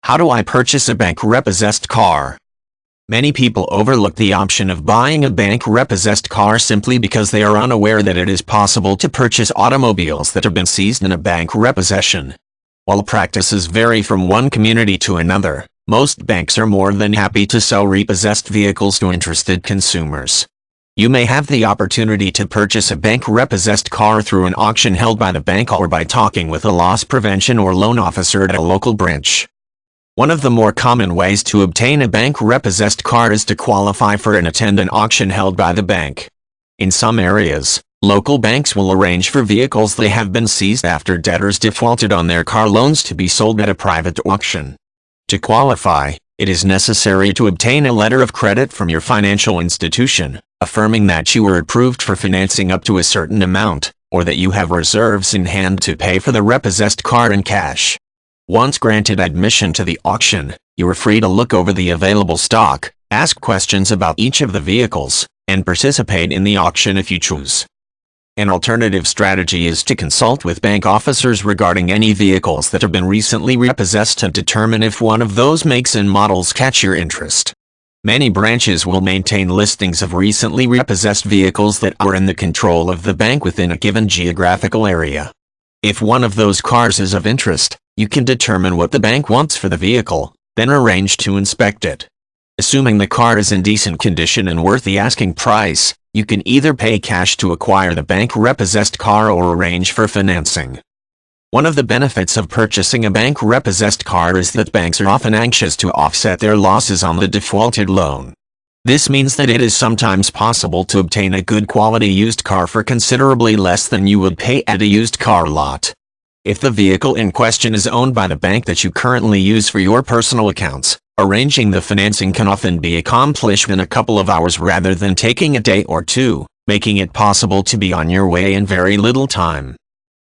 How do I purchase a bank repossessed car? Many people overlook the option of buying a bank repossessed car simply because they are unaware that it is possible to purchase automobiles that have been seized in a bank repossession. While practices vary from one community to another, most banks are more than happy to sell repossessed vehicles to interested consumers. You may have the opportunity to purchase a bank repossessed car through an auction held by the bank or by talking with a loss prevention or loan officer at a local branch. One of the more common ways to obtain a bank repossessed car is to qualify for and attend an auction held by the bank. In some areas, local banks will arrange for vehicles that have been seized after debtors defaulted on their car loans to be sold at a private auction. To qualify, it is necessary to obtain a letter of credit from your financial institution, affirming that you are approved for financing up to a certain amount, or that you have reserves in hand to pay for the repossessed car in cash. Once granted admission to the auction, you are free to look over the available stock, ask questions about each of the vehicles, and participate in the auction if you choose. An alternative strategy is to consult with bank officers regarding any vehicles that have been recently repossessed to determine if one of those makes and models catch your interest. Many branches will maintain listings of recently repossessed vehicles that are in the control of the bank within a given geographical area. If one of those cars is of interest, you can determine what the bank wants for the vehicle, then arrange to inspect it. Assuming the car is in decent condition and worth the asking price, you can either pay cash to acquire the bank repossessed car or arrange for financing. One of the benefits of purchasing a bank repossessed car is that banks are often anxious to offset their losses on the defaulted loan. This means that it is sometimes possible to obtain a good quality used car for considerably less than you would pay at a used car lot. If the vehicle in question is owned by the bank that you currently use for your personal accounts, arranging the financing can often be accomplished in a couple of hours rather than taking a day or two, making it possible to be on your way in very little time.